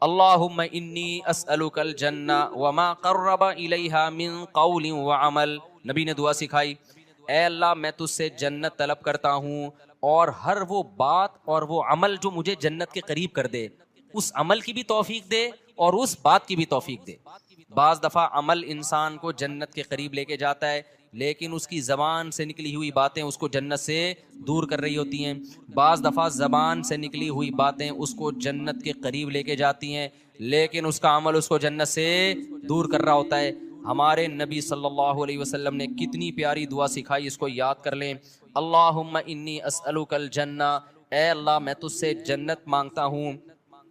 اللہم انی اسألک الجنہ وما قرب الیہا من قول وعمل. نبی نے دعا سکھائی، اے اللہ میں تجھ سے جنت طلب کرتا ہوں اور ہر وہ بات اور وہ عمل جو مجھے جنت کے قریب کر دے، اس عمل کی بھی توفیق دے اور اس بات کی بھی توفیق دے. بعض دفعہ عمل انسان کو جنت کے قریب لے کے جاتا ہے، لیکن اس کی زبان سے نکلی ہوئی باتیں اس کو جنت سے دور کر رہی ہوتی ہیں. بعض دفعہ زبان سے نکلی ہوئی باتیں اس کو جنت کے قریب لے کے جاتی ہیں، لیکن اس کا عمل اس کو جنت سے دور کر رہا ہوتا ہے. ہمارے نبی صلی اللہ علیہ وسلم نے کتنی پیاری دعا سکھائی، اس کو یاد کر لیں. اللہم انی اسألک الجنہ، اے اللہ میں تجھ سے جنت مانگتا ہوں،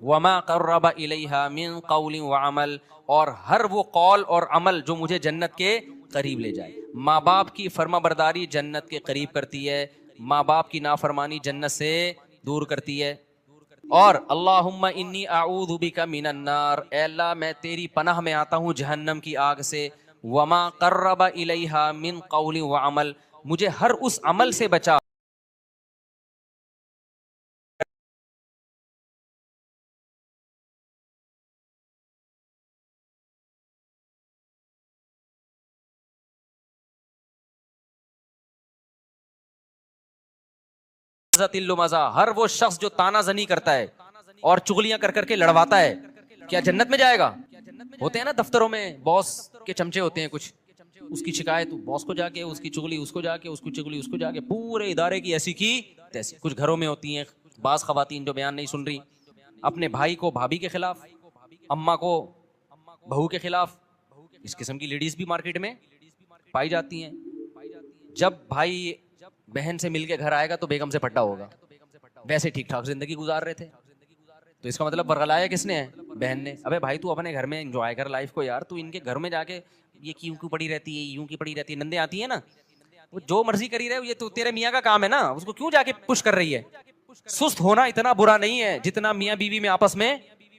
وما قرب الیہا من قول وعمل، اور ہر وہ قول اور عمل جو مجھے جنت کے قریب لے جائے. ماں باپ کی فرما برداری جنت کے قریب کرتی ہے، ماں باپ کی نافرمانی جنت سے دور کرتی ہے. اور اللہم انی اعوذ بک من النار، اے اللہ میں تیری پناہ میں آتا ہوں جہنم کی آگ سے. وما قرب الیہا من قول وعمل، مجھے ہر اس عمل سے بچا ہر وہ شخص جو تانا زنی کرتا ہے اور چغلیاں کر کر کے لڑواتا ہے، کیا جنت میں جائے گا؟ ہوتے ہیں نا دفتروں میں باس کے چمچے ہوتے ہیں کچھ، اس کی شکایت باس کو جا کے، اس کی چغلی اس کو جا کے، اس کی چغلی اس کو جا کے، پورے ادارے کی ایسی کی تیسی. کچھ گھروں میں ہوتی ہیں بعض خواتین جو بیان نہیں سن رہی، اپنے بھائی کو بھابھی کے خلاف، اماں کو بہو کے خلاف. اس قسم کی لیڈیز بھی مارکیٹ میں پائی جاتی ہیں. جب بھائی بہن سے مل کے گھر آئے گا تو بیگم سے پھٹا ہوگا، ویسے ٹھیک ٹھاک زندگی گزار رہے تھے. تو اس کا مطلب برگلایا کس نے ہے؟ بہن نے. ابے بھائی تو اپنے گھر میں انجوائے کر لائف کو یار، تو ان کے گھر میں جا کے یہ کیوں پڑی رہتی ہے، یوں کی پڑی رہتی ہے، نندیں آتی ہیں نا، وہ جو مرضی کری رہے، یہ تو تیرے میاں کا کام ہے نا، اس کو کیوں جا کے پش کر رہی ہے؟ سست ہونا اتنا برا نہیں ہے جتنا میاں بیوی میں آپس میں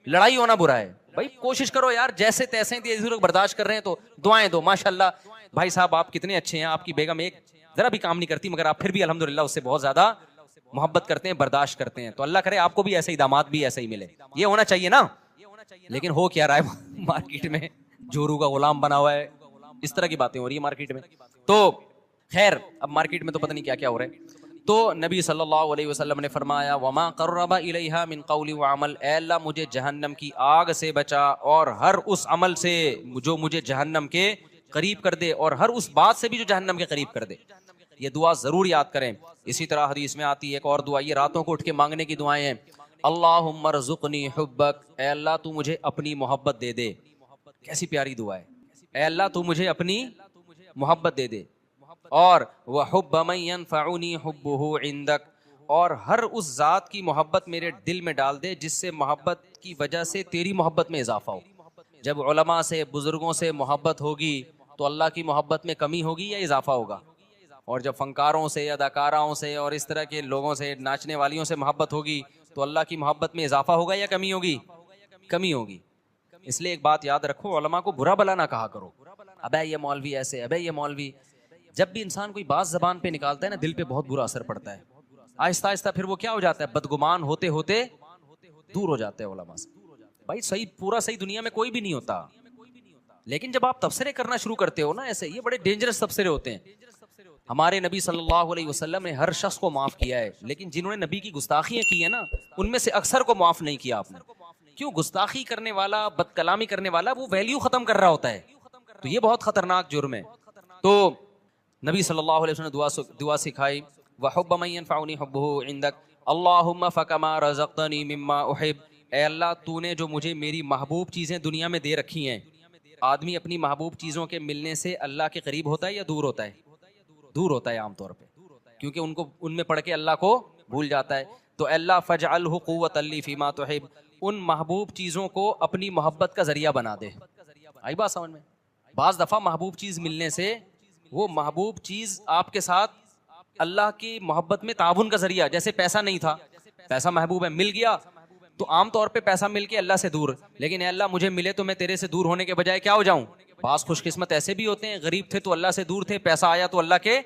لڑائی ہونا برا ہے. بھائی کوشش کرو یار، جیسے تیسے لوگ برداشت کر رہے ہیں تو دعائیں دو. ماشاءاللہ بھائی صاحب آپ کتنے اچھے ہیں، آپ کی بیگم ایک ذرا بھی کام نہیں کرتی، مگر آپ پھر بھی الحمدللہ اس سے بہت زیادہ محبت کرتے ہیں، برداشت کرتے ہیں. تو اللہ کرے آپ کو بھی ایسے ہی داماد بھی ایسے ہی ملے، یہ ہونا چاہیے نا. لیکن ہو کیا رہا ہے مارکیٹ میں، جورو کا غلام بنا ہوا ہے، اس طرح کی باتیں ہو رہی ہیں مارکیٹ میں. تو خیر اب مارکیٹ میں تو پتہ نہیں کیا کیا ہو رہا ہے. تو نبی صلی اللہ علیہ وسلم نے فرمایا وما قرب الیہا من قول وعمل، اے اللہ مجھے جہنم کی آگ سے بچا اور ہر اس عمل سے جو مجھے جہنم کے قریب کر دے، اور ہر اس بات سے بھی جو جہنم کے قریب کر دے. یہ دعا ضرور یاد کریں. اسی طرح حدیث میں آتی ہے ایک اور دعا، یہ راتوں کو اٹھ کے مانگنے کی دعائیں ہیں. اللہم ارزقنی حبک، اے اللہ تو مجھے اپنی محبت دے دے. کیسی پیاری دعا ہے، اے اللہ تو مجھے اپنی محبت دے دے. اور وحب من ينفعنی حبہ عندک، اور ہر اس ذات کی محبت میرے دل میں ڈال دے جس سے محبت کی وجہ سے تیری محبت میں اضافہ ہو. جب علماء سے بزرگوں سے محبت ہوگی تو اللہ کی محبت میں کمی ہوگی یا اضافہ ہوگا؟ اور جب فنکاروں سے، اداکاراؤں سے اور اس طرح کے لوگوں سے، ناچنے والیوں سے محبت ہوگی تو اللہ کی محبت میں اضافہ ہوگا یا کمی ہوگی؟ کمی ہوگی. اس لیے ایک بات یاد رکھو، علماء کو برا بلا نہ کہا کرو، ابے یہ مولوی ایسے، ابے یہ مولوی. جب بھی انسان کوئی بات زبان پہ نکالتا ہے نا، دل پہ بہت برا اثر پڑتا ہے. آہستہ آہستہ پھر وہ کیا ہو جاتا ہے، بدگمان ہوتے ہوتے دور ہو جاتے ہیں علماء سے. بھائی صحیح، پورا صحیح دنیا میں کوئی بھی نہیں ہوتا، لیکن جب آپ تبصرے کرنا شروع کرتے ہو نا ایسے، یہ بڑے ڈینجرس تبصرے ہوتے ہیں. ہمارے نبی صلی اللہ علیہ وسلم نے ہر شخص کو معاف کیا ہے، لیکن جنہوں نے نبی کی گستاخیاں کی ہیں نا، ان میں سے اکثر کو معاف نہیں کیا آپ نے. کیوں؟ گستاخی کرنے والا، بد کلامی کرنے والا وہ ویلیو ختم کر رہا ہوتا ہے، تو یہ بہت خطرناک جرم ہے. تو نبی صلی اللہ علیہ وسلم نے دعا سکھائی وحب من ينفعنی حبہ عندک اللہم فکما رزقتنی مما احب، اے اللہ تو نے جو مجھے میری محبوب چیزیں دنیا میں دے رکھی ہیں. آدمی اپنی محبوب چیزوں کے ملنے سے اللہ کے قریب ہوتا ہے یا دور ہوتا ہے؟ دور ہوتا ہے عام طور پہ، کیونکہ ان میں پڑھ کے اللہ کو بھول جاتا ہے. تو اے اللہ فاجعلہ قوۃ لی فیما تحب، ان محبوب چیزوں کو اپنی محبت کا ذریعہ بنا دے. آئی بات سمجھ میں؟ بعض دفعہ محبوب چیز ملنے سے وہ محبوب چیز آپ کے ساتھ اللہ کی محبت میں تعاون کا ذریعہ، جیسے پیسہ نہیں تھا، پیسہ محبوب ہے، مل گیا تو عام طور پہ پیسہ مل کے اللہ سے دور، لیکن اے اللہ مجھے ملے تو میں تیرے سے دور ہونے کے بجائے کیا ہو جاؤں. بعض خوش قسمت ایسے بھی ہوتے ہیں، غریب تھے تو اللہ سے دور تھے، پیسہ آیا تو اللہ کے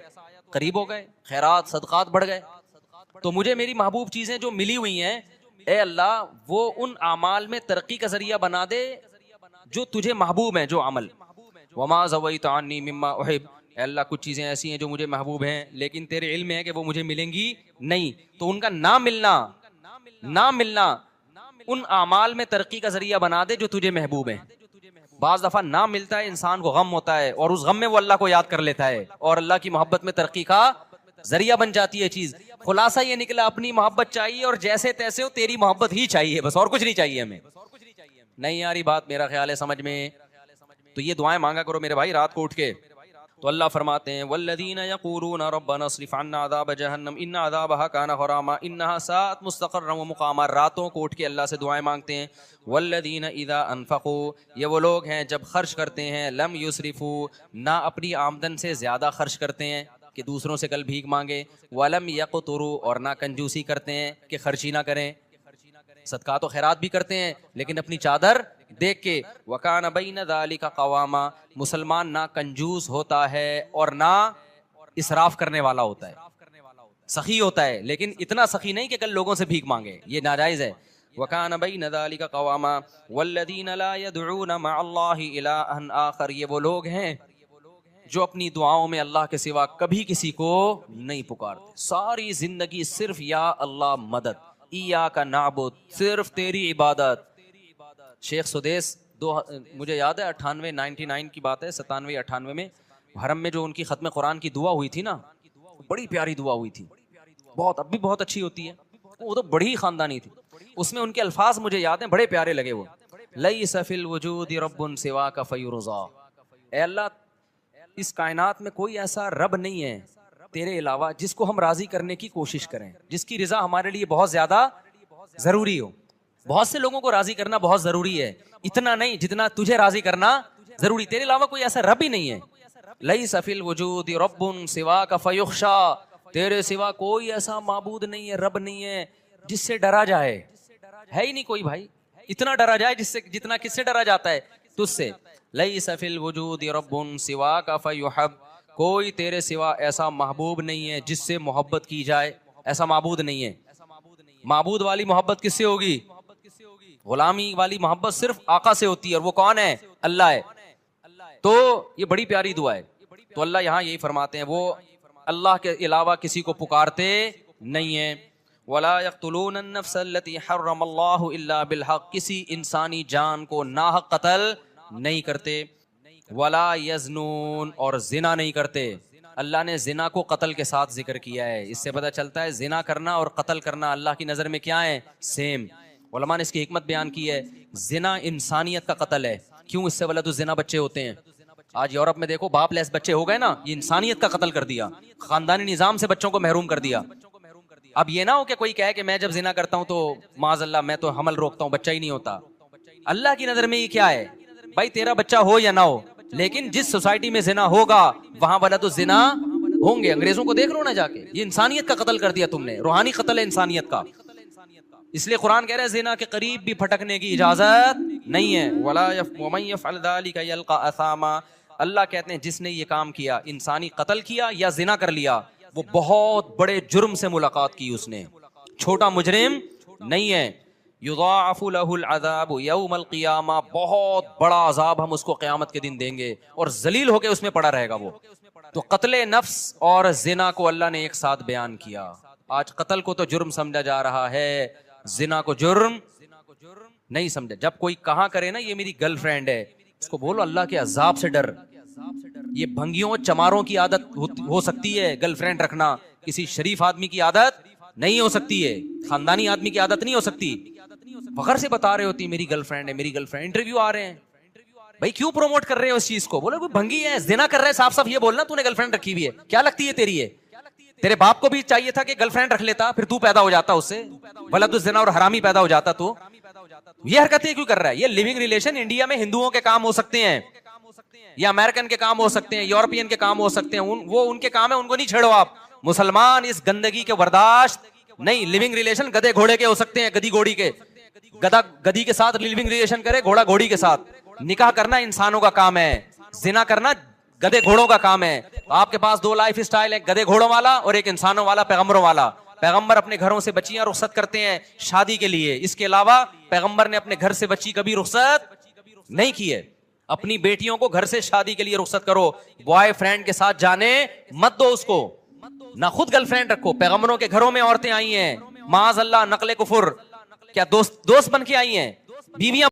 قریب ہو گئے، خیرات صدقات بڑھ گئے. تو مجھے میری محبوب چیزیں جو ملی ہوئی ہیں اے اللہ وہ ان اعمال میں ترقی کا ذریعہ بنا دے جو تجھے محبوب ہیں، جو عمل. وما زویت عنی مما احب، اے اللہ کچھ چیزیں ایسی ہیں جو مجھے محبوب ہیں لیکن تیرے علم ہے کہ وہ مجھے ملیں گی نہیں، تو ان کا نہ ملنا ان اعمال میں ترقی کا ذریعہ بنا دے جو تجھے محبوب ہیں. بعض دفعہ نہ ملتا ہے، انسان کو غم ہوتا ہے اور اس غم میں وہ اللہ کو یاد کر لیتا ہے اور اللہ کی محبت میں ترقی کا ذریعہ بن جاتی ہے چیز. خلاصہ یہ نکلا اپنی محبت چاہیے اور جیسے تیسے ہو تیری محبت ہی چاہیے بس، اور کچھ نہیں چاہیے ہمیں. نہیں یاری بات میرا خیال ہے سمجھ میں. تو یہ دعائیں مانگا کرو میرے بھائی رات کو اٹھ کے. تو اللہ فرماتے ہیں والذین یقولون ربنا اصرف عنا عذاب جہنم ان عذابها کان غراما انها ساءت مستقرا ومقاما. راتوں کو اٹھ کے اللہ سے دعائیں مانگتے ہیں. والذین اذا انفقوا، یہ وہ لوگ ہیں جب خرچ کرتے ہیں، لم یسرفوا، نہ اپنی آمدن سے زیادہ خرچ کرتے ہیں کہ دوسروں سے کل بھیک مانگے، ولم یقتروا، اور نہ کنجوسی کرتے ہیں کہ خرچی نہ کریں. صدقات و خیرات بھی کرتے ہیں لیکن اپنی چادر دیکھ کے. وَكَانَ بَيْنَ ذَلِكَ قَوَامًا، مسلمان نہ کنجوس ہوتا ہے اور نہ اسراف کرنے والا ہوتا ہے، سخی ہوتا ہے لیکن اتنا سخی نہیں کہ کل لوگوں سے بھیک مانگے، یہ ناجائز ہے. وَكَانَ بَيْنَ ذَلِكَ قَوَامًا وَالَّذِينَ لَا يَدْعُونَ مَعَ اللَّهِ إِلَٰهًا آخَرَ، یہ وہ لوگ ہیں جو اپنی دعاؤں میں اللہ کے سوا کبھی کسی کو نہیں پکارتے. ساری زندگی صرف یا اللہ مدد، ایاک نعبد، صرف تیری عبادت. شیخ سدیس مجھے یاد ہے 99 کی بات ہے، 97-98 میں حرم میں جو ان کی ختم قرآن کی دعا ہوئی تھی نا، بڑی پیاری دعا ہوئی تھی، بہت اب بھی بہت اچھی ہوتی ہے، وہ تو بڑی خاندانی تھی. اس میں ان کے الفاظ مجھے یاد ہیں، بڑے پیارے لگے. وہ لیس فی الوجود رب سواک فیرضا، اے اللہ اس کائنات میں کوئی ایسا رب نہیں ہے تیرے علاوہ جس کو ہم راضی کرنے کی کوشش کریں، جس کی رضا ہمارے لیے بہت زیادہ ضروری ہو. بہت سے لوگوں کو راضی کرنا بہت ضروری ہے، اتنا نہیں جتنا تجھے راضی کرنا ضروری. تیرے علاوہ کوئی ایسا رب ہی نہیں ہے. لیس فی الوجود رب سواک فیخشا، تیرے سوا کوئی ایسا معبود نہیں ہے، رب نہیں ہے جس سے ڈرا جائے. ہے ہی نہیں کوئی بھائی اتنا ڈرا جائے جس سے جتنا کس سے ڈرا جاتا ہے، تجھ سے. لیس فی الوجود رب سواک فیحب، کوئی تیرے سوا ایسا محبوب نہیں ہے جس سے محبت کی جائے، ایسا معبود نہیں ہے. معبود والی محبت کس سے ہوگی؟ غلامی والی محبت صرف آقا سے ہوتی ہے، اور وہ کون ہے؟ اللہ ہے. تو یہ بڑی پیاری دعا ہے. تو اللہ یہاں یہی فرماتے ہیں وہ اللہ کے علاوہ کسی کو پکارتے نہیں ہیں. وَلَا يَقْتُلُونَ النَّفْسَ الَّتِي حَرَّمَ اللَّهُ إِلَّا بِالْحَقِّ، کسی انسانی جان کو ناحق قتل نہیں کرتے. وَلَا يَزْنُونَ، اور زنا نہیں کرتے. اللہ نے زنا کو قتل کے ساتھ ذکر کیا ہے، اس سے پتہ چلتا ہے زنا کرنا اور قتل کرنا اللہ کی نظر میں کیا ہے؟ سیم. علماء نے اس کی حکمت بیان کی ہے. زنا انسانیت کا قتل ہے. کیوں؟ اس سے ولد الزنا بچے ہوتے ہیں. آج یورپ میں دیکھو باپ لیس بچے ہو گئے نا، یہ انسانیت کا قتل کر دیا، خاندانی نظام سے بچوں کو محروم کر دیا. اب یہ نہ ہو کہ کوئی کہے کہ میں جب زنا کرتا ہوں تو معاذ اللہ میں تو حمل روکتا ہوں، بچہ ہی نہیں ہوتا. اللہ کی نظر میں یہ کیا ہے بھائی؟ تیرا بچہ ہو یا نہ ہو، لیکن جس سوسائٹی میں زنا ہوگا وہاں ولد الزنا ہوں گے. انگریزوں کو دیکھ لو نا جا کے، یہ انسانیت کا قتل کر دیا تم نے، روحانی قتل ہے انسانیت کا. اس لیے قرآن کہہ رہا ہے زنا کے قریب بھی پھٹکنے کی اجازت نہیں ہے. وَمَن يَفْعَلْ ذَلِكَ يَلْقَ أَثَامًا، اللہ کہتے ہیں جس نے یہ کام کیا، انسانی قتل کیا یا زنا کر لیا، وہ بہت بڑے جرم سے ملاقات کی، اس نے چھوٹا مجرم نہیں ہے. یضاعف له العذاب یوم القیامہ، بہت بڑا عذاب ہم اس کو قیامت کے دن دیں گے اور ذلیل ہو کے اس میں پڑا رہے گا وہ. تو قتل نفس اور زنا کو اللہ نے ایک ساتھ بیان کیا. آج قتل کو تو جرم سمجھا جا رہا ہے، زنا کو جرم نہیں سمجھا. جب کوئی کہاں کرے نا یہ میری گرل فرینڈ ہے، اس کو بولو اللہ کے عذاب سے ڈر. یہ بھنگیوں چماروں کی عادت ہو سکتی ہے گرل فرینڈ رکھنا، کسی شریف آدمی کی عادت نہیں ہو سکتی ہے، خاندانی آدمی کی عادت نہیں ہو سکتی. فخر سے بتا رہے ہوتی میری گرل فرینڈ ہے، میری گرل فرینڈ. انٹرویو آ رہے ہیں، بھائی کیوں پروموٹ کر رہے ہیں اس چیز کو؟ بولے کوئی بھنگی ہے، زنا کر رہے ہیں، صاف صاف یہ بولنا تو نے گرل فرینڈ رکھی ہوئی ہے، کیا لگتی ہے تیری ہے؟ تیرے باپ کو بھی چاہیے تھا کہ گرل فرینڈ رکھ لیتا، پھر تو پیدا ہو جاتا اس سے ولد الزنا اور حرامی پیدا ہو جاتا. تو یہ حرکتیں کیوں کر رہا ہے؟ یہ لیونگ ریلیشن انڈیا میں ہندوؤں کے کام ہو سکتے ہیں یا امریکن کے کام ہو سکتے ہیں، یورپین کے کام ہو سکتے ہیں، وہ ان کے کام ہے، ان کو نہیں چھیڑو آپ. مسلمان اس گندگی کے برداشت نہیں. لیونگ ریلیشن گدے گھوڑے کے ہو سکتے ہیں، گدی گھوڑی کے، گدھا گدی کے ساتھ لیونگ ریلیشن کرے، گھوڑا گھوڑی کے ساتھ. نکاح کرنا انسانوں کا کام ہے، زنا کرنا گدے گھوڑوں کا کام ہے. آپ کے پاس دو لائف سٹائل ہے، گدے گھوڑوں والا اور ایک انسانوں والا، پیغمبروں والا. پیغمبر اپنے گھروں سے بچیاں رخصت کرتے ہیں شادی کے لیے, اس کے علاوہ پیغمبر نے اپنے گھر سے بچی کبھی رخصت نہیں کی ہے. اپنی بیٹیوں کو گھر سے شادی کے لیے رخصت کرو, بوائے فرینڈ کے ساتھ جانے مت دو اس کو, نہ خود گرل فرینڈ رکھو. پیغمبروں کے گھروں میں عورتیں آئی ہیں معاذ اللہ نقل کفر, کیا دوست بن کے آئی ہیں, بیویاں